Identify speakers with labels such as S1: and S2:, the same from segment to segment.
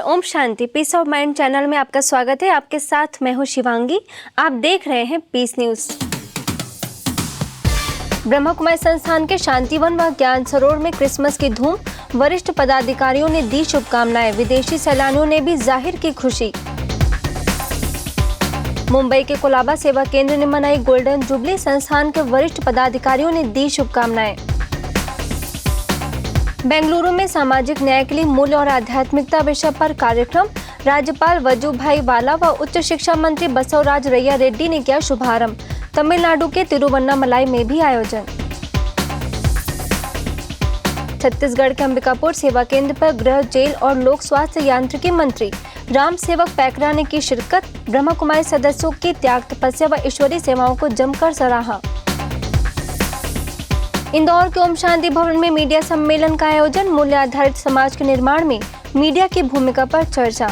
S1: ओम शांति। Peace of mind channel में आपका स्वागत है। आपके साथ मैं हूं शिवांगी। आप देख रहे हैं पीस न्यूज। ब्रह्मा कुमारी संस्थान के शांतिवन व ज्ञान सरोवर में क्रिसमस की धूम। वरिष्ठ पदाधिकारियों ने दी शुभकामनाएं। विदेशी सैलानियों ने भी जाहिर की खुशी। मुंबई के कोलाबा सेवा केंद्र ने मनाई गोल्डन जुबली। संस्थान के वरिष्ठ पदाधिकारियों ने दी शुभकामनाएं। बेंगलुरु में सामाजिक न्याय के लिए मूल्य और आध्यात्मिकता विषय पर कार्यक्रम। राज्यपाल वजुभाई वाला व उच्च शिक्षा मंत्री बसवराज रैया रेड्डी ने किया शुभारंभ। तमिलनाडु के तिरुवन्नामलाई में भी आयोजन। छत्तीसगढ़ के अंबिकापुर सेवा केंद्र पर गृह, जेल और लोक स्वास्थ्य यांत्रिकी मंत्री राम सेवक पैकरा ने की शिरकत। ब्रह्मा कुमारी सदस्यों की त्याग, तपस्या व ईश्वरीय सेवाओं को जमकर सराहा। इंदौर के ओम शांति भवन में मीडिया सम्मेलन का आयोजन। मूल्य आधारित समाज के निर्माण में मीडिया की भूमिका पर चर्चा।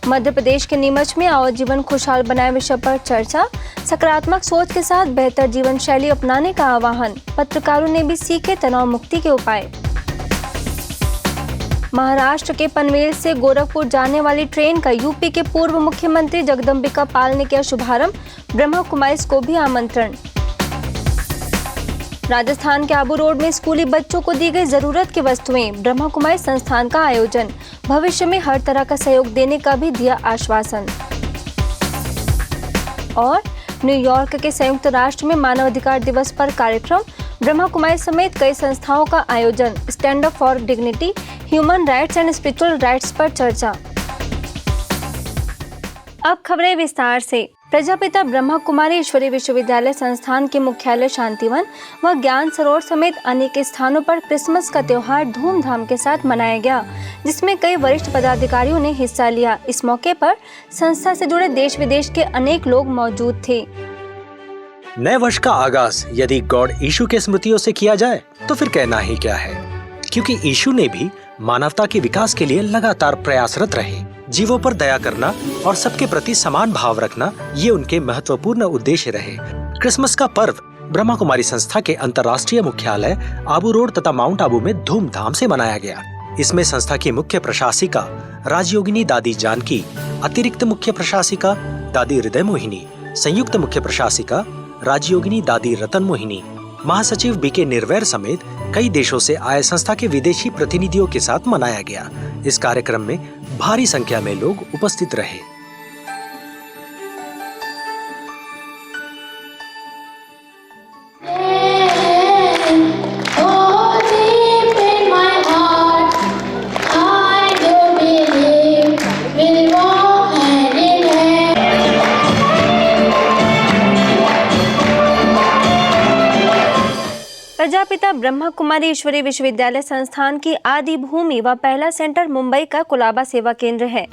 S1: मध्य प्रदेश के नीमच में आओ जीवन खुशहाल बनाए विषय पर चर्चा। सकारात्मक सोच के साथ बेहतर जीवन शैली अपनाने का आह्वान। पत्रकारों ने भी सीखे तनाव मुक्ति के उपाय। महाराष्ट्र के पनवेल से गोरखपुर जाने वाली ट्रेन का यूपी के पूर्व मुख्यमंत्री जगदम्बिका पाल ने किया शुभारंभ। ब्रह्मा कुमारी को भी आमंत्रण। राजस्थान के आबू रोड में स्कूली बच्चों को दी गई जरूरत की वस्तुएं। ब्रह्मा कुमारी संस्थान का आयोजन। भविष्य में हर तरह का सहयोग देने का भी दिया आश्वासन। और न्यूयॉर्क के संयुक्त राष्ट्र में मानवाधिकार दिवस पर कार्यक्रम। ब्रह्मा कुमारी समेत कई संस्थाओं का आयोजन। Stand up for dignity, human rights and spiritual rights पर चर्चा। अब खबरें विस्तार से। प्रजापिता ब्रह्मा कुमारी ईश्वरीय विश्वविद्यालय संस्थान के मुख्यालय शांतिवन व ज्ञान सरोवर समेत अनेक स्थानों पर क्रिसमस का त्योहार धूमधाम के साथ मनाया गया, जिसमें कई वरिष्ठ पदाधिकारियों ने हिस्सा लिया। इस मौके पर संस्था से जुड़े देश विदेश के अनेक लोग मौजूद थे।
S2: नए वर्ष का आगाज यदि गॉड यीशु के स्मृतियों से किया जाए तो फिर कहना ही क्या है, क्योंकि यीशु ने भी मानवता के विकास के लिए लगातार प्रयासरत रहे। जीवों पर दया करना और सबके प्रति समान भाव रखना, ये उनके महत्वपूर्ण उद्देश्य रहे। क्रिसमस का पर्व ब्रह्मा कुमारी संस्था के अंतर्राष्ट्रीय मुख्यालय आबू रोड तथा माउंट आबू में धूमधाम से मनाया गया। इसमें संस्था की मुख्य प्रशासिका राजयोगिनी दादी जानकी, अतिरिक्त मुख्य प्रशासिका दादी हृदय मोहिनी, संयुक्त मुख्य प्रशासिका राजयोगिनी दादी रतन मोहिनी, महासचिव बीके निर्वैर समेत कई देशों से आए संस्था के विदेशी प्रतिनिधियों के साथ मनाया गया। इस कार्यक्रम में भारी संख्या में लोग उपस्थित रहे।
S1: प्रजापिता ब्रह्मा कुमारी ईश्वरीय विश्वविद्यालय संस्थान की आदि भूमि व पहला सेंटर मुंबई का कोलाबा सेवा केंद्र है,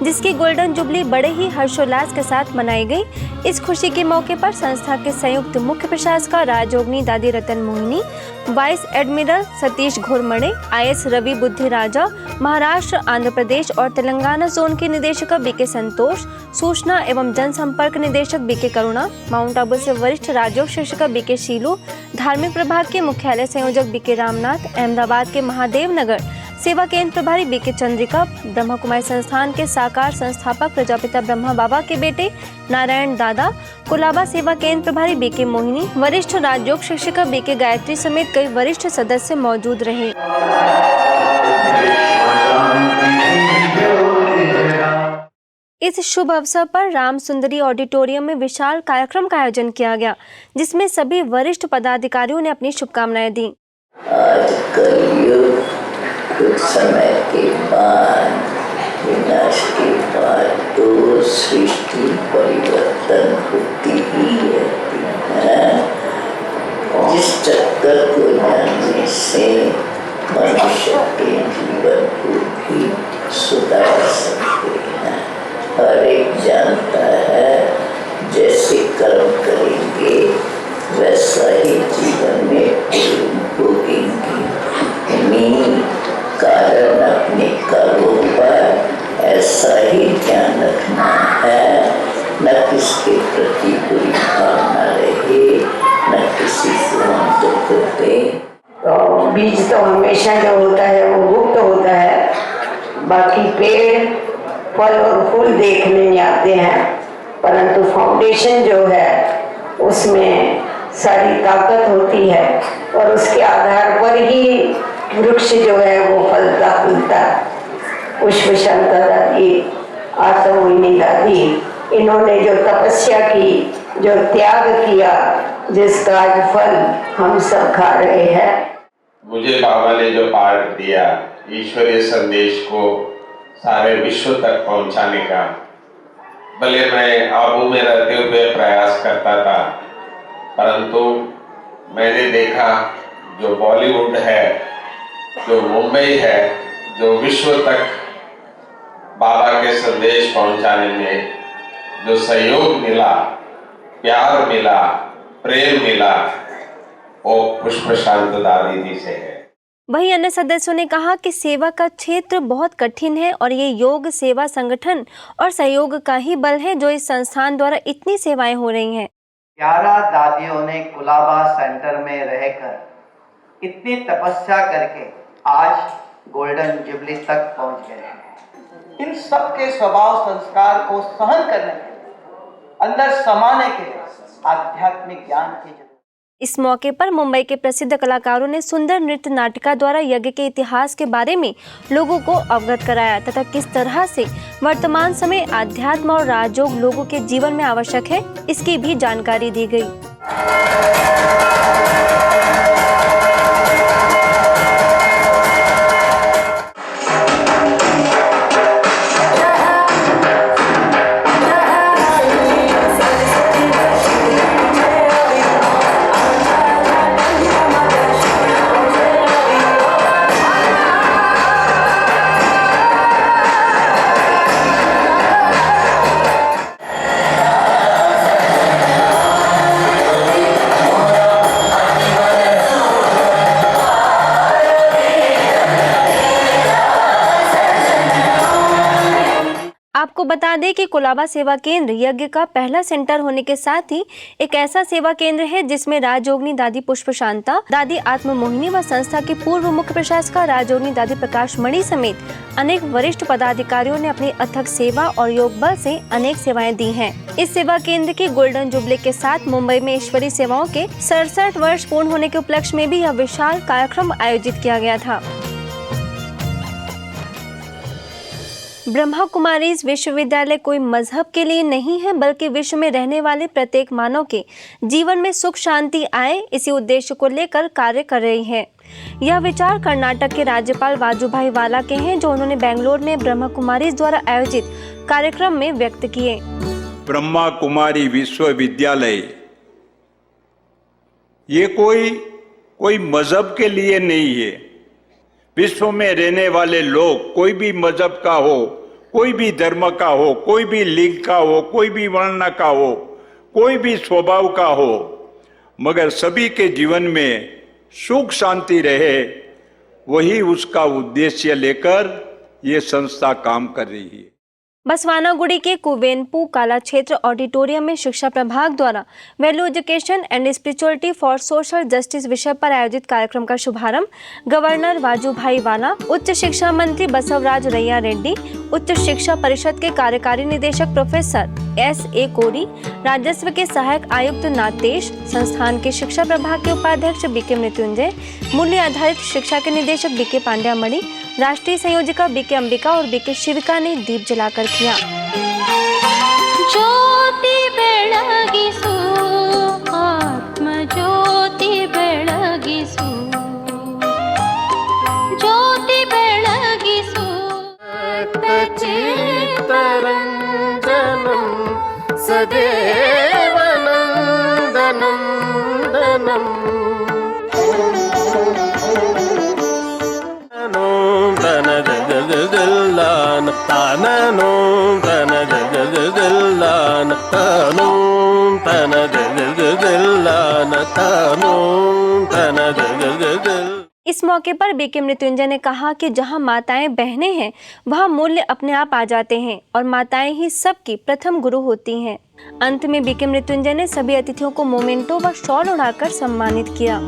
S1: जिसकी गोल्डन जुबली बड़े ही हर्षोल्लास के साथ मनाई गई। इस खुशी के मौके पर संस्था के संयुक्त मुख्य प्रशासिका राजयोगिनी Dadi Ratan Mohini, vice admiral Satish Ghormade, IS Ravi Buddhi Raja, Maharashtra, Andhra Pradesh और तेलंगाना जोन के निदेशक बीके संतोष, सूचना एवं जनसंपर्क निदेशक बीके करुणा, माउंट आबू से वरिष्ठ राजयोग शिक्षक बीके शीलू, धार्मिक प्रभाग के मुख्यालय संयोजक बीके रामनाथ, अहमदाबाद के महादेव नगर सेवा केंद्र प्रभारी बीके चंद्रिका, ब्रह्मा कुमारी संस्थान के साकार संस्थापक प्रजापिता ब्रह्मा बाबा के बेटे नारायण दादा, कोलाबा सेवा केंद्र प्रभारी बीके मोहिनी, वरिष्ठ राजयोग शिक्षिका बीके गायत्री समेत कई वरिष्ठ सदस्य मौजूद रहे। इस शुभ अवसर पर राम सुंदरी ऑडिटोरियम में विशाल कार्यक्रम का आयोजन किया गया, जिसमें सभी वरिष्ठ पदाधिकारियों ने अपनी शुभकामनाएं दी।
S3: आज कलयुग कुछ समय के बाद, विनाश के बाद तो सृष्टि परिवर्तन होती ही रहती है। जिस चक्कर को जानने से मनुष्य के जीवन को भी सुधार सकते हैं। हर एक जानता है जैसे कर्म करेंगे वैसा ही जीवन में भोगेंगे। कारण अपने कर्मों पर ऐसा ही ध्यान रखना है, न किसके प्रति बुरी भावना रहे, न किसी को हम दुख दे।
S4: बीज तो हमेशा जो होता है वो गुप्त होता है,
S3: पेड़ फल और फूल देखने आते हैं, परंतु फाउंडेशन जो है उसमें सारी ताकत होती है और उसके आधार पर ही वृक्ष जो है वो फलता फूलता। पुष्प शांता दादी, आत्ममोहिनी दादी, इन्होंने जो तपस्या की, जो त्याग किया, जिसका आज फल हम सब खा रहे हैं।
S4: मुझे बाबा ने जो पाठ दिया ईश्वरीय संदेश को सारे विश्व तक पहुंचाने का, भले मैं आबू में रहते हुए प्रयास करता था, परंतु मैंने देखा जो बॉलीवुड है, जो मुंबई है, जो विश्व तक बाबा के संदेश पहुंचाने में जो सहयोग मिला, प्यार मिला, प्रेम मिला, वो पुष्प शांत दादी जी से है।
S1: वहीं अन्य सदस्यों ने कहा कि सेवा का क्षेत्र बहुत कठिन है और ये योग सेवा संगठन और सहयोग का ही बल है जो इस संस्थान द्वारा इतनी सेवाएं हो रही हैं।
S5: 11 दादियों ने कुलाबा सेंटर में रहकर इतनी तपस्या करके आज गोल्डन जुबली तक पहुंच गए हैं। इन सब के स्वभाव संस्कार को सहन करने के, अंदर समाने के आध्यात्मिक ज्ञान की जरूरत।
S1: इस मौके पर मुंबई के प्रसिद्ध कलाकारों ने सुंदर नृत्य नाटिका द्वारा यज्ञ के इतिहास के बारे में लोगों को अवगत कराया तथा किस तरह से वर्तमान समय आध्यात्म और राजयोग लोगों के जीवन में आवश्यक है, इसकी भी जानकारी दी गई। आपको बता दें कि कुलाबा सेवा केंद्र यज्ञ का पहला सेंटर होने के साथ ही एक ऐसा सेवा केंद्र है जिसमें राजयोगिनी दादी पुष्प शांता, दादी आत्ममोहिनी व संस्था के पूर्व मुख्य प्रशासिका राजयोगिनी दादी प्रकाश मणि समेत अनेक वरिष्ठ पदाधिकारियों ने अपनी अथक सेवा और योग बल से अनेक सेवाएं दी हैं। इस सेवा केंद्र की गोल्डन जुबली के साथ मुंबई में ईश्वरीय सेवाओं के 67 वर्ष पूर्ण होने के उपलक्ष्य में भी यह विशाल कार्यक्रम आयोजित किया गया था। ब्रह्मा कुमारीज विश्वविद्यालय कोई मजहब के लिए नहीं है, बल्कि विश्व में रहने वाले प्रत्येक मानव के जीवन में सुख शांति आए, इसी उद्देश्य को लेकर कार्य कर रही है। यह विचार कर्नाटक के राज्यपाल वाजूभाई वाला के हैं, जो उन्होंने बेंगलोर में ब्रह्मा कुमारीज द्वारा आयोजित कार्यक्रम में व्यक्त किए।
S6: ब्रह्मा कुमारी विश्वविद्यालय ये कोई मजहब के लिए नहीं है। विश्व में रहने वाले लोग कोई भी मजहब का हो, कोई भी धर्म का हो, कोई भी लिंग का हो, कोई भी वर्ण का हो, कोई भी स्वभाव का हो, मगर सभी के जीवन में सुख शांति रहे, वही उसका उद्देश्य लेकर ये संस्था काम कर रही है।
S1: बसवानागुड़ी के कुवेंपु कला क्षेत्र ऑडिटोरियम में शिक्षा प्रभाग द्वारा value education and spirituality for social justice विषय पर आयोजित कार्यक्रम का शुभारंभ गवर्नर वाजूभाई वाला, उच्च शिक्षा मंत्री बसवराज रैया रेड्डी, उच्च शिक्षा परिषद के कार्यकारी निदेशक प्रोफेसर S.A. कोरी, राजस्व के सहायक आयुक्त नातेश, संस्थान के शिक्षा प्रभाग के उपाध्यक्ष B.K. मृत्युंजय, मूल्य आधारित शिक्षा के निदेशक B.K. पांड्या मणि, राष्ट्रीय संयोजिका B.K. अंबिका और B.K. शिविका ने दीप जलाकर किया।
S7: ज्योति बेळगिसु, आत्म ज्योति बेळगिसु, ज्योति बेळगिसु, चित्तरंजनम सदैव नंदनम दनम तन जगदल्लान ताननो तन जगदल्लान तानो तन जगदल्लान तानो तन जगदल।
S1: इस मौके पर B.K. मृत्युंजय ने कहा कि जहां माताएं बहनें हैं, वहां मूल्य अपने आप आ जाते हैं और माताएं ही सबकी प्रथम गुरु होती हैं। अंत में B.K. मृत्युंजय ने सभी अतिथियों को मोमेंटो व शॉल उड़ाकर सम्मानित किया।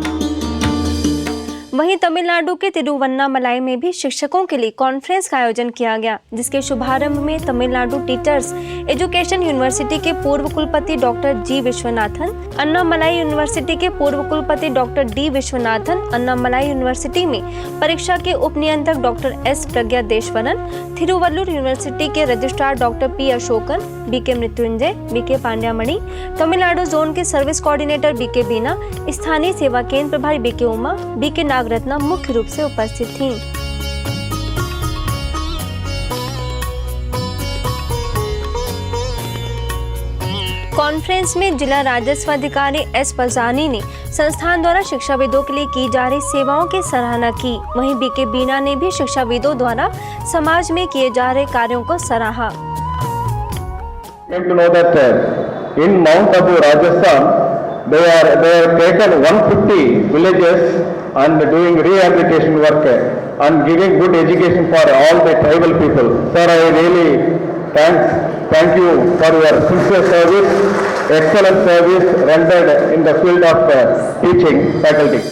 S1: वहीं तमिलनाडु के तिरुवन्नामलाई में भी शिक्षकों के लिए कॉन्फ्रेंस का आयोजन किया गया, जिसके शुभारंभ में तमिलनाडु टीचर्स एजुकेशन यूनिवर्सिटी के पूर्व कुलपति doctor G Vishwanathan, Annamalai university के पूर्व कुलपति doctor D Vishwanathan, Annamalai university में परीक्षा के उप नियंत्रक doctor S Pragya Deshwaran, Thiruvallur university के registrar doctor P Ashokan, B K Mrityunjay, B K Pandyamani, Tamil Nadu zone के service coordinator B K Beena, स्थानीय सेवा केंद्र प्रभारी बी के उमा, बी के नागरत्ना मुख्य रूप से उपस्थित थीं। कॉन्फ्रेंस में जिला राजस्व अधिकारी एस पजानी ने संस्थान द्वारा शिक्षाविदों के लिए की जा रही सेवाओं की सराहना की। वहीं बी के बीना ने भी शिक्षाविदों द्वारा समाज में किए जा रहे कार्यों को सराहा।
S8: In Mount Abu, Rajasthan, they have taken 150 villages and doing rehabilitation work and giving good education for all the tribal people. Sir, I really thank you for your sincere service, excellent service rendered in the field of teaching faculty.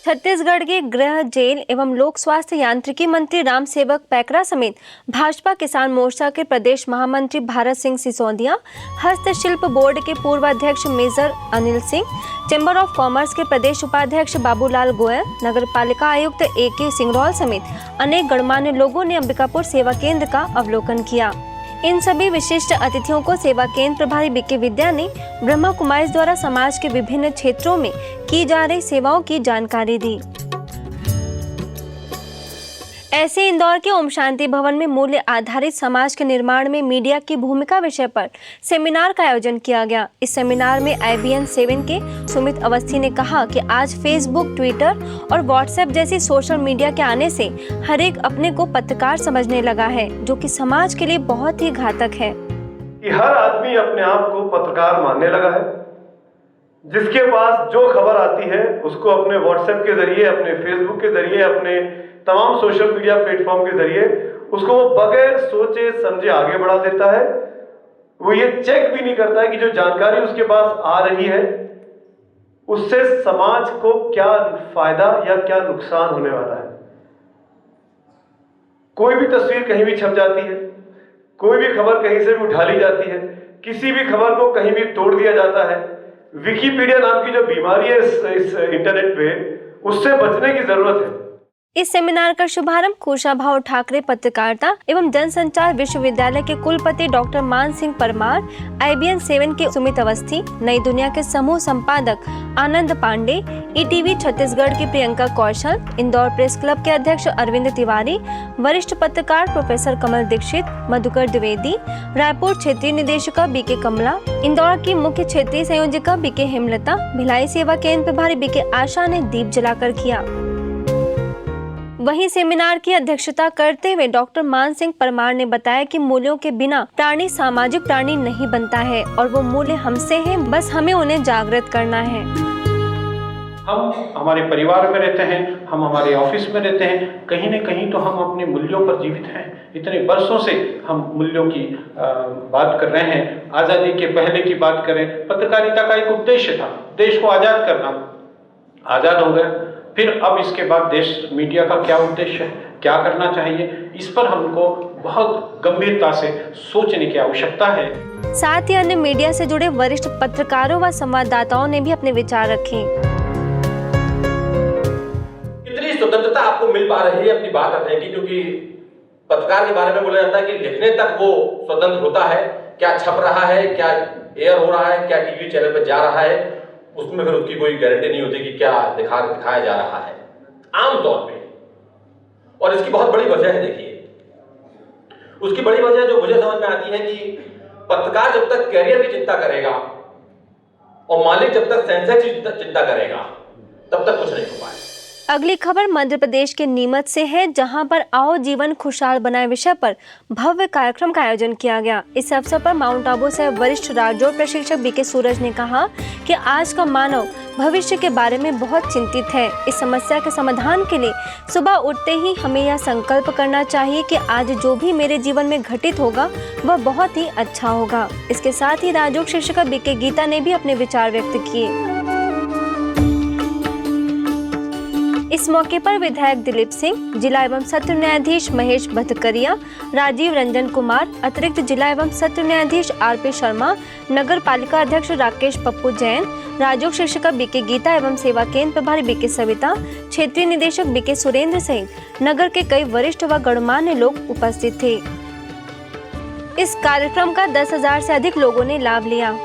S1: Chhattisgarh के गृह, jail एवं लोक स्वास्थ्य यांत्रिकी मंत्री राम सेवक पैकरा समेत भाजपा किसान मोर्चा के प्रदेश महामंत्री भारत सिंह सिसोदिया, हस्तशिल्प बोर्ड के पूर्व अध्यक्ष major Anil Singh, chamber of commerce के प्रदेश उपाध्यक्ष बाबूलाल गोयल, नगर पालिका आयुक्त AK सिंगरौल समेत अनेक गणमान्य लोगों ने अंबिकापुर सेवा केंद्र का अवलोकन किया। इन सभी विशिष्ट अतिथियों को सेवा केंद्र प्रभारी बीके विद्या ने ब्रह्मा कुमारीज द्वारा समाज के विभिन्न क्षेत्रों में की जा रही सेवाओं की जानकारी दी। ऐसे इंदौर के ओम शांति भवन में मूल्य आधारित समाज के निर्माण में मीडिया की भूमिका विषय पर सेमिनार का आयोजन किया गया। इस सेमिनार में IBN 7 के सुमित अवस्थी ने कहा कि आज फेसबुक, ट्विटर और व्हाट्सएप जैसी सोशल मीडिया के आने से हर एक अपने को पत्रकार समझने लगा है, जो कि समाज के लिए बहुत ही घातक है।
S9: हर आदमी अपने आप को पत्रकार मानने लगा है। जिसके पास जो खबर आती है उसको अपने व्हाट्सएप के जरिए, अपने फेसबुक के जरिए, अपने तमाम सोशल मीडिया प्लेटफॉर्म के जरिए उसको वो बगैर सोचे समझे आगे बढ़ा देता है। वो ये चेक भी नहीं करता है कि जो जानकारी उसके पास आ रही है उससे समाज को क्या फायदा या क्या नुकसान होने वाला है। कोई भी तस्वीर कहीं भी छप जाती है, कोई भी खबर कहीं से भी उठा ली जाती है, किसी भी खबर को कहीं भी तोड़ दिया जाता है। विकिपीडिया नाम की जो बीमारी है इस इंटरनेट पे, उससे बचने की जरूरत है।
S1: इस सेमिनार का शुभारंभ कुशाभाऊ ठाकरे पत्रकारिता एवं जनसंचार विश्वविद्यालय के कुलपति डॉक्टर मान सिंह परमार, IBN 7 के सुमित अवस्थी, नई दुनिया के समूह संपादक आनंद पांडे, ETV छत्तीसगढ़ की प्रियंका कौशल, इंदौर प्रेस क्लब के अध्यक्ष अरविंद तिवारी, वरिष्ठ पत्रकार प्रोफेसर कमल दीक्षित, मधुकर द्विवेदी, रायपुर क्षेत्रीय निदेशिका BK कमला, इंदौर की मुख्य क्षेत्रीय संयोजिका BK हेमलता, भिलाई सेवा केंद्र प्रभारी BK आशा ने दीप जलाकर किया। वहीं सेमिनार की अध्यक्षता करते हुए डॉक्टर मान सिंह परमार ने बताया कि मूल्यों के बिना प्राणी सामाजिक प्राणी नहीं बनता है और वो मूल्य हमसे हैं, बस हमें उन्हें जागृत करना है।
S10: हम हमारे परिवार में रहते हैं, हम हमारे ऑफिस में रहते हैं, कहीं न कहीं तो हम अपने मूल्यों पर जीवित हैं। इतने वर्षों से हम मूल्यों की बात कर रहे हैं। आज़ादी के पहले की बात करें, पत्रकारिता का एक उद्देश्य था, देश को आज़ाद करना। आज़ाद हो गए, फिर अब इसके बाद देश मीडिया का क्या उद्देश्य है, क्या करना चाहिए, इस पर हमको बहुत गंभीरता से सोचने की आवश्यकता है।
S1: साथ ही अन्य मीडिया से जुड़े वरिष्ठ पत्रकारों व संवाददाताओं ने भी अपने विचार रखे।
S11: कितनी स्वतंत्रता आपको मिल पा रही है अपनी बात रखने की, क्योंकि पत्रकार के बारे में बोला जाता है कि लिखने तक वो स्वतंत्र होता है, क्या छप रहा है, क्या एयर हो रहा है, क्या टीवी चैनल पर जा रहा है, उसमें फिर उसकी कोई गारंटी नहीं होती कि क्या दिखाया जा रहा है आमतौर पे। और इसकी बहुत बड़ी वजह है, देखिए उसकी बड़ी वजह जो मुझे समझ में आती है कि पत्रकार जब तक कैरियर की चिंता करेगा और मालिक जब तक सेंसर की चिंता करेगा तब तक कुछ नहीं हो पाएगा।
S1: अगली खबर मध्य प्रदेश के नीमच से है, जहां पर आओ जीवन खुशहाल बनाए विषय पर भव्य कार्यक्रम का आयोजन किया गया। इस अवसर पर माउंट आबू से वरिष्ठ राजौर प्रशिक्षक BK सूरज ने कहा कि आज का मानव भविष्य के बारे में बहुत चिंतित है। इस समस्या के समाधान के लिए सुबह उठते ही हमें यह संकल्प करना चाहिए कि आज जो भी मेरे जीवन में घटित होगा वह बहुत ही अच्छा होगा। इसके साथ ही राजयोग शिक्षिका BK गीता ने भी अपने विचार व्यक्त किए। इस मौके पर विधायक दिलीप सिंह, जिला एवं सत्र न्यायाधीश महेश भटकरिया, राजीव रंजन कुमार, अतिरिक्त जिला एवं सत्र न्यायाधीश आरपी शर्मा, नगर पालिका अध्यक्ष राकेश पप्पू जैन, राजयोग शिक्षिका बीके गीता एवं सेवा केंद्र प्रभारी बीके सविता, क्षेत्रीय निदेशक बीके सुरेंद्र सहित नगर के कई वरिष्ठ व गणमान्य लोग उपस्थित थे। इस कार्यक्रम का 10,000 से अधिक लोगों ने लाभ लिया।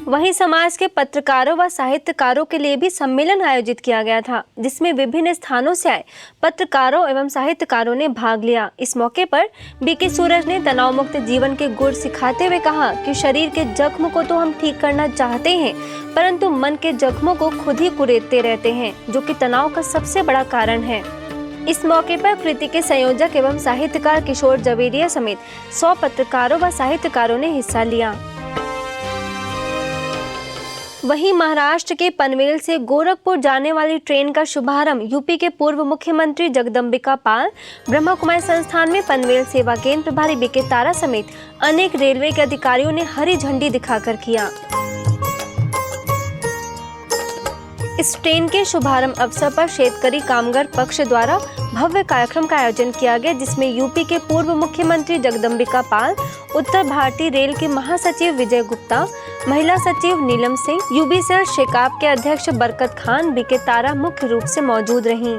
S1: वहीं समाज के पत्रकारों व साहित्यकारों के लिए भी सम्मेलन आयोजित किया गया था, जिसमें विभिन्न स्थानों से आए पत्रकारों एवं साहित्यकारों ने भाग लिया। इस मौके पर बीके सूरज ने तनाव मुक्त जीवन के गुर सिखाते हुए कहा कि शरीर के जख्म को तो हम ठीक करना चाहते हैं, परंतु मन के जख्मों को खुद ही कुरेदते रहते हैं, जो कि तनाव का सबसे बड़ा कारण है। इस मौके पर कृति के संयोजक एवं साहित्यकार किशोर जवेरिया समेत 100 पत्रकारों व साहित्यकारों ने हिस्सा लिया। वहीं महाराष्ट्र के पनवेल से गोरखपुर जाने वाली ट्रेन का शुभारंभ यूपी के पूर्व मुख्यमंत्री जगदम्बिका पाल, ब्रह्मा कुमारी संस्थान में पनवेल सेवा केंद्र प्रभारी बीके तारा समेत अनेक रेलवे के अधिकारियों ने हरी झंडी दिखाकर किया। इस ट्रेन के शुभारंभ अवसर पर शेतकरी कामगार पक्ष द्वारा भव्य कार्यक्रम का आयोजन किया गया, जिसमें यूपी के पूर्व मुख्यमंत्री जगदम्बिका पाल, उत्तर भारतीय रेल के महासचिव विजय गुप्ता, महिला सचिव नीलम सिंह, यूबीसेल शेकाप के अध्यक्ष बरकत खान, बीके तारा मुख्य रूप से मौजूद रहीं।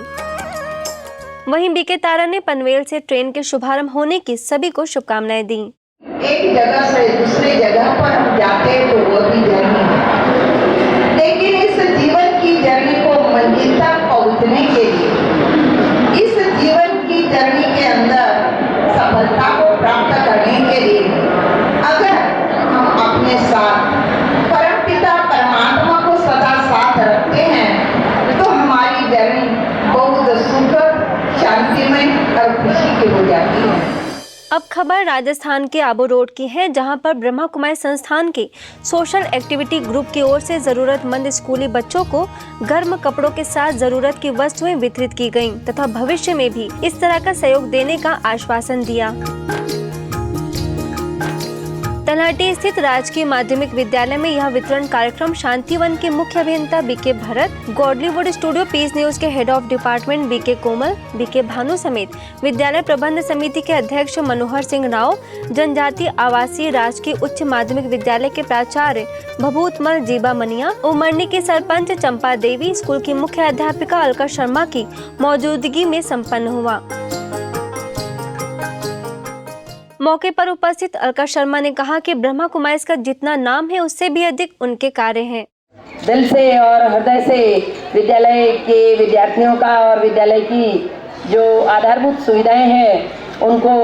S1: वहीं बीके तारा ने पनवेल से ट्रेन के शुभारंभ होने की सभी को शुभकामनाएं दी।
S3: एक जगह से दूसरी जगह पर हम जाते हैं तो वो भी जर्नी है, लेकिन इस जीवन की जर्नी को मंजिल तक पहुंचने के लिए, इस जीवन की जर्नी के अंदर सफलता को प्राप्त करने के लिए अगर हम अपने साथ परमपिता परमात्मा को सदा साथ रखते हैं तो हमारी जर्नी बहुत सुखद, शांतिमय और खुशी की हो जाती है।
S1: अब खबर राजस्थान के आबू रोड की है, जहां पर ब्रह्मा कुमारी संस्थान के सोशल एक्टिविटी ग्रुप की ओर से जरूरतमंद स्कूली बच्चों को गर्म कपड़ों के साथ जरूरत की वस्तुएं वितरित की गईं तथा भविष्य में भी इस तरह का सहयोग देने का आश्वासन दिया। तलहटी स्थित राजकीय माध्यमिक विद्यालय में यह वितरण कार्यक्रम शांतिवन के मुख्य अभियंता BK Bharat, Godlywood studio peace news के head of department BK Komal, BK Bhanu समेत विद्यालय प्रबंध समिति के अध्यक्ष मनोहर सिंह राव, जनजातीय आवासीय राजकीय उच्च माध्यमिक विद्यालय के प्राचार्य भभूतमल जीबा मनिया, उमरनी के सरपंच चंपा देवी, स्कूल की मुख्य अध्यापिका अलका शर्मा की मौजूदगी में संपन्न हुआ। मौके पर उपस्थित अलका शर्मा ने कहा कि ब्रह्मा कुमारी का जितना नाम है उससे भी अधिक उनके कार्य हैं।
S3: दिल से और हृदय से विद्यालय के विद्यार्थियों का और विद्यालय की जो आधारभूत सुविधाएं हैं उनको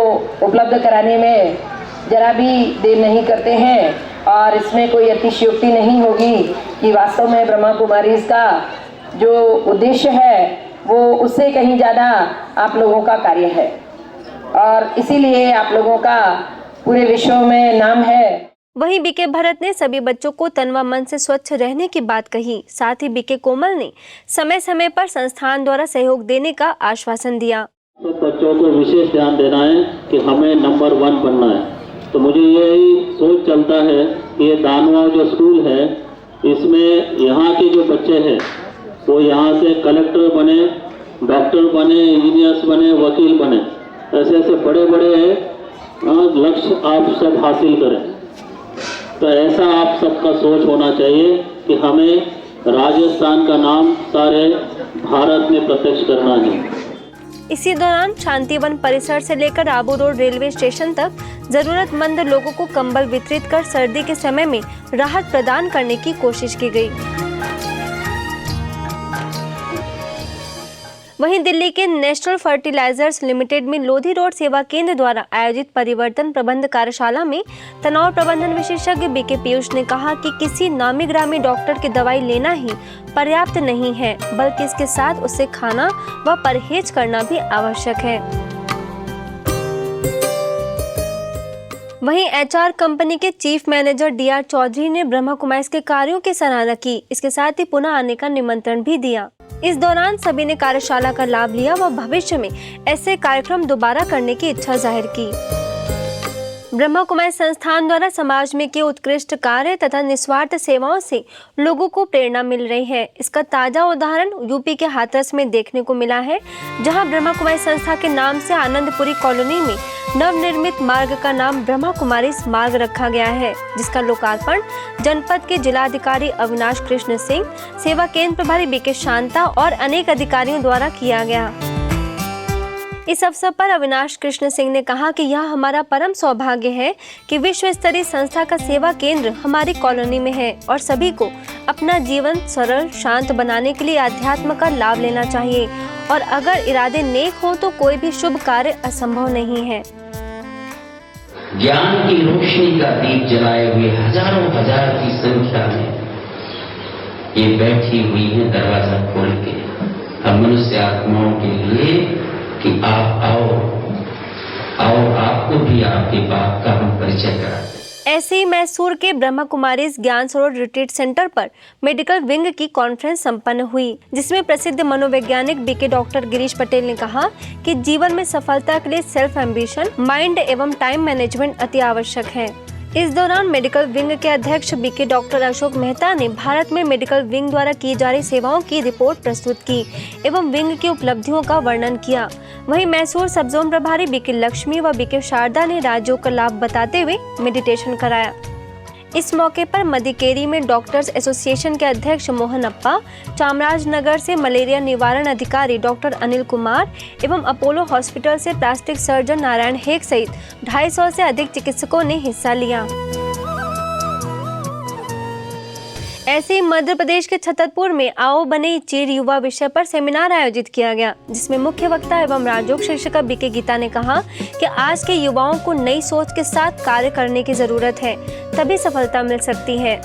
S3: उपलब्ध कराने में जरा भी देर नहीं करते हैं और इसमें कोई अतिशयोक्ति नहीं होगी कि वास्तव में ब्रह्मा कुमारी का जो उद्देश्य है वो उससे कहीं ज़्यादा आप लोगों का कार्य है और इसीलिए आप लोगों का पूरे विश्व में नाम है।
S1: वहीं बीके भरत ने सभी बच्चों को तन व मन से स्वच्छ रहने की बात कही। साथ ही बीके कोमल ने समय समय पर संस्थान द्वारा सहयोग देने का आश्वासन दिया।
S12: तो बच्चों को विशेष ध्यान देना है कि हमें नंबर 1 बनना है। तो मुझे यही सोच चलता है कि ये दानवा जो स्कूल है इसमें यहाँ के जो बच्चे हैं वो यहाँ से कलेक्टर बने, डॉक्टर बने, इंजीनियर्स बने, वकील बने, ऐसे ऐसे बड़े बड़े लक्ष्य आप सब हासिल करें। तो ऐसा आप सबका सोच होना चाहिए कि हमें राजस्थान का नाम सारे भारत में प्रत्यक्ष करना है।
S1: इसी दौरान शांतिवन परिसर से लेकर आबू रोड रेलवे स्टेशन तक जरूरतमंद लोगों को कंबल वितरित कर सर्दी के समय में राहत प्रदान करने की कोशिश की गई। वहीं दिल्ली के नेशनल फर्टिलाइजर्स लिमिटेड में लोधी रोड सेवा केंद्र द्वारा आयोजित परिवर्तन प्रबंध कार्यशाला में तनाव प्रबंधन विशेषज्ञ बीके पीयूष ने कहा कि किसी नामी ग्रामी डॉक्टर की दवाई लेना ही पर्याप्त नहीं है, बल्कि इसके साथ उसे खाना व परहेज करना भी आवश्यक है। वहीं एचआर कंपनी के चीफ मैनेजर डीआर चौधरी ने ब्रह्मा कुमारी के कार्यों की सराहना की। इसके साथ ही पुनः आने का निमंत्रण भी दिया। इस दौरान सभी ने कार्यशाला का लाभ लिया व भविष्य में ऐसे कार्यक्रम दोबारा करने की इच्छा जाहिर की। ब्रह्मा कुमारी संस्थान द्वारा समाज में किए उत्कृष्ट कार्य तथा निस्वार्थ सेवाओं से लोगों को प्रेरणा मिल रही है। इसका ताजा उदाहरण यूपी के हाथरस में देखने को मिला है, जहां ब्रह्मा कुमारी संस्था के नाम से आनंदपुरी कॉलोनी में नवनिर्मित मार्ग का नाम ब्रह्मा कुमारी मार्ग रखा गया है, जिसका लोकार्पण जनपद के जिलाधिकारी अविनाश कृष्ण सिंह, सेवा केंद्र प्रभारी बीके शांता और अनेक अधिकारियों द्वारा किया गया। इस अवसर पर अविनाश कृष्ण सिंह ने कहा कि यह हमारा परम सौभाग्य है कि विश्व स्तरीय संस्था का सेवा केंद्र हमारी कॉलोनी में है और सभी को अपना जीवन सरल शांत बनाने के लिए अध्यात्म का लाभ लेना चाहिए और अगर इरादे नेक हो तो कोई भी शुभ कार्य असंभव नहीं है।
S13: ज्ञान की रोशनी का दीप जलाए हुए हजारों हजार की संख्या में ये बैठी हुई है दरवाजा खोल के हम मनुष्य आत्माओं के लिए कि आप आओ आपको भी आपके बाप का हम परिचय कराते।
S1: ऐसे ही मैसूर के ब्रह्मा कुमारी ज्ञान सरोवर रिट्रीट सेंटर पर मेडिकल विंग की कॉन्फ्रेंस संपन्न हुई, जिसमें प्रसिद्ध मनोवैज्ञानिक बीके डॉक्टर गिरीश पटेल ने कहा कि जीवन में सफलता के लिए सेल्फ एम्बिशन, माइंड एवं टाइम मैनेजमेंट अति आवश्यक है। इस दौरान मेडिकल विंग के अध्यक्ष बीके डॉक्टर अशोक मेहता ने भारत में मेडिकल विंग द्वारा की जा रही सेवाओं की रिपोर्ट प्रस्तुत की एवं विंग की उपलब्धियों का वर्णन किया। वहीं मैसूर सब जोन प्रभारी बीके लक्ष्मी व बीके शारदा ने राज्यों का लाभ बताते हुए मेडिटेशन कराया। इस मौके पर मदिकेरी में डॉक्टर्स एसोसिएशन के अध्यक्ष मोहन अप्पा, चामराजनगर से मलेरिया निवारण अधिकारी डॉक्टर अनिल कुमार एवं अपोलो हॉस्पिटल से प्लास्टिक सर्जन नारायण हेग सहित 250 से अधिक चिकित्सकों ने हिस्सा लिया। ऐसे ही मध्य प्रदेश के छतरपुर में आओ बने चीर युवा विषय पर सेमिनार आयोजित किया गया, जिसमें मुख्य वक्ता एवं राजयोग शिक्षिका बीके गीता ने कहा कि आज के युवाओं को नई सोच के साथ कार्य करने की जरूरत है, तभी सफलता मिल सकती है।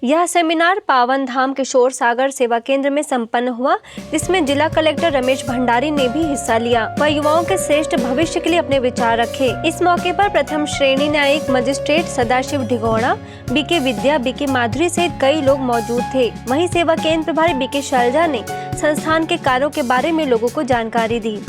S1: यह सेमिनार पावन धाम किशोर सागर सेवा केंद्र में संपन्न हुआ, जिसमें जिला कलेक्टर रमेश भंडारी ने भी हिस्सा लिया। वह युवाओं के श्रेष्ठ भविष्य के लिए अपने विचार रखे। इस मौके पर प्रथम श्रेणी न्यायिक मजिस्ट्रेट सदाशिव ढिगोड़ा, बीके विद्या, बीके माधुरी सहित कई लोग मौजूद थे। वहीं सेवा केंद्र प्रभारी बीके शैलजा ने संस्थान के कार्यों के बारे में लोगों को जानकारी दी।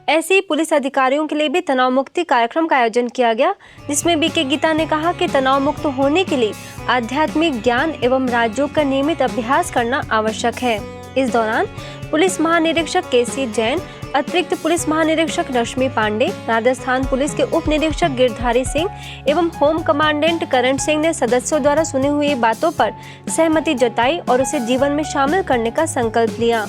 S1: ऐसे ही पुलिस अधिकारियों के लिए भी तनाव मुक्ति कार्यक्रम का आयोजन किया गया, जिसमें बीके गीता ने कहा कि तनाव मुक्त होने के लिए आध्यात्मिक ज्ञान एवं राजयोग का नियमित अभ्यास करना आवश्यक है। इस दौरान पुलिस महानिरीक्षक केसी जैन, अतिरिक्त पुलिस महानिरीक्षक रश्मि पांडे, राजस्थान पुलिस के उप निरीक्षक गिरधारी सिंह एवं होम कमांडेंट करण सिंह ने सदस्यों द्वारा सुनी हुई बातों पर सहमति जताई और उसे जीवन में शामिल करने का संकल्प लिया।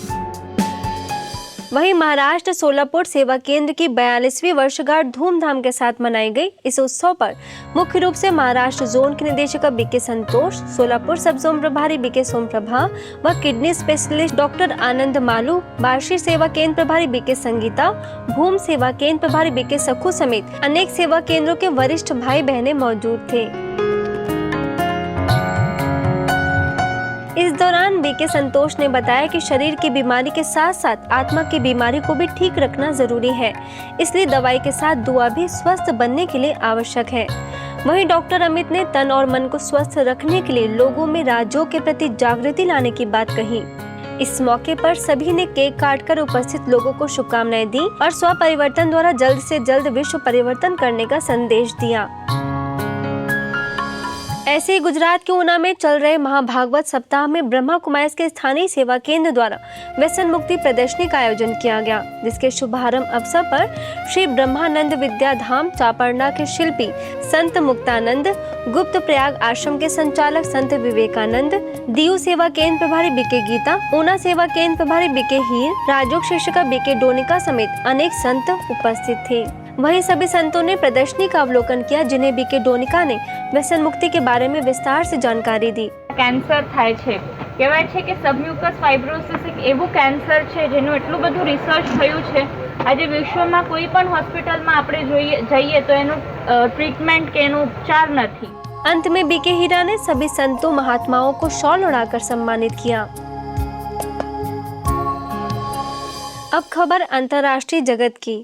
S1: वहीं महाराष्ट्र सोलापुर सेवा केंद्र की 42वीं वर्षगांठ धूमधाम के साथ मनाई गई। इस उत्सव पर मुख्य रूप से महाराष्ट्र जोन के निदेशक बीके संतोष, सोलापुर सब जोन प्रभारी बीके सोमप्रभा व किडनी स्पेशलिस्ट डॉक्टर आनंद मालू, बार्शी सेवा केंद्र प्रभारी बीके संगीता, भूम सेवा केंद्र प्रभारी बीके सखू समेत अनेक सेवा केंद्रों के वरिष्ठ भाई बहनें मौजूद थे। इस दौरान बीके संतोष ने बताया कि शरीर की बीमारी के साथ साथ आत्मा की बीमारी को भी ठीक रखना जरूरी है, इसलिए दवाई के साथ दुआ भी स्वस्थ बनने के लिए आवश्यक है। वहीं डॉक्टर अमित ने तन और मन को स्वस्थ रखने के लिए लोगों में राजयोग के प्रति जागृति लाने की बात कही। इस मौके पर सभी ने केक काटकर उपस्थित लोगों को शुभकामनाएं दी और स्व परिवर्तन द्वारा जल्द से जल्द विश्व परिवर्तन करने का संदेश दिया। ऐसे ही गुजरात के ऊना में चल रहे महाभागवत सप्ताह में ब्रह्मा कुमारी के स्थानीय सेवा केंद्र द्वारा व्यसन मुक्ति प्रदर्शनी का आयोजन किया गया, जिसके शुभारंभ अवसर पर श्री ब्रह्मानंद विद्या धाम चापड़ना के शिल्पी संत मुक्तानंद, गुप्त प्रयाग आश्रम के संचालक संत विवेकानंद, दीव सेवा केंद्र प्रभारी बीके गीता, ऊना सेवा केंद्र प्रभारी बीके हीर, राजयोग शिक्षिका बीके डोनिका समेत अनेक संत उपस्थित थे। वहीं सभी संतों ने प्रदर्शनी का अवलोकन किया, जिन्हें बीके डोनिका ने व्यसन मुक्ति के बारे में विस्तार से जानकारी दी।
S14: कैंसर थाय छे, कहेवाय छे के सबम्यूकस फाइब्रोसिस एक एवं कैंसर छे जेનું એટલું બધું રિસર્ચ થયું છે। આજે વિશ્વમાં કોઈ પણ હોસ્પિટલમાં આપણે જઈએ તો એનું ટ્રીટમેન્ટ કે એનો ઉપચાર નથી।
S1: अंत में बीके हीरा ने सभी संतों महात्माओं को शॉल उड़ाकर सम्मानित किया। अब खबर अंतर्राष्ट्रीय जगत की।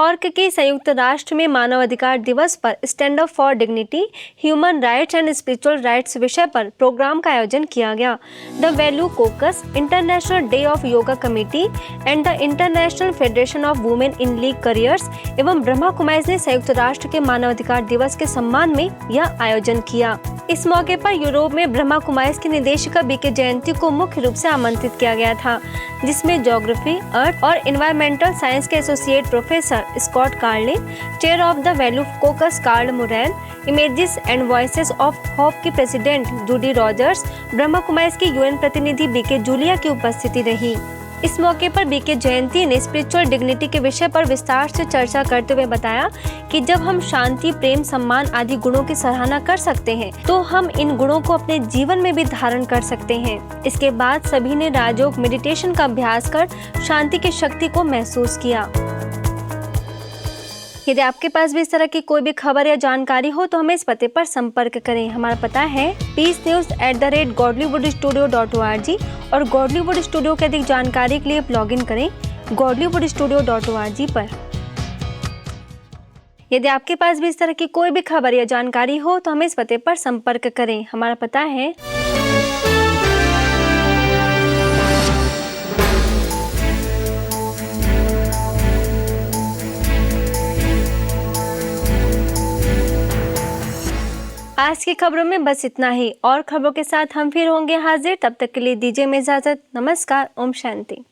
S1: न्यूयॉर्क के संयुक्त राष्ट्र में मानवाधिकार दिवस पर stand up for dignity, human rights and spiritual rights विषय पर प्रोग्राम का आयोजन किया गया। The value कोकस, international day of yoga committee and the international federation of women in league careers एवं ब्रह्मा कुमारीज ने संयुक्त राष्ट्र के मानवाधिकार दिवस के सम्मान में यह आयोजन किया। इस मौके पर यूरोप में ब्रह्मा कुमारीज की निदेशिका बीके जयंती को मुख्य रूप से आमंत्रित किया गया था, जिसमें ज्योग्राफी, अर्थ और एनवायरमेंटल साइंस के associate professor Scott Carlin, chair of the value caucus Karl Muren, images and voices of hope की president Judy Rogers, Brahma Kumaris की यूएन प्रतिनिधि बीके जूलिया की उपस्थिति रही। इस मौके पर बीके जयंती ने स्पिरिचुअल डिग्निटी के विषय पर विस्तार से चर्चा करते हुए बताया कि जब हम शांति, प्रेम, सम्मान आदि गुणों की सराहना कर सकते हैं तो हम इन गुणों को अपने जीवन में भी धारण कर सकते हैं। इसके बाद सभी ने राजयोग मेडिटेशन का अभ्यास कर शांति की शक्ति को महसूस किया। यदि आपके पास भी इस तरह की कोई भी खबर या जानकारी हो तो हमें इस पते पर संपर्क करें। हमारा पता है peacenews@godlywoodstudio.org और गॉडलीवुड स्टूडियो के अधिक जानकारी के लिए लॉगिन करें godlywoodstudio.org पर। यदि आपके पास भी इस तरह की कोई भी खबर या जानकारी हो तो हमें इस पते पर संपर्क करें। हमारा पता है आज की खबरों में बस इतना ही। और खबरों के साथ हम फिर होंगे हाजिर। तब तक के लिए दीजिए में इजाजत। नमस्कार। ओम शांति।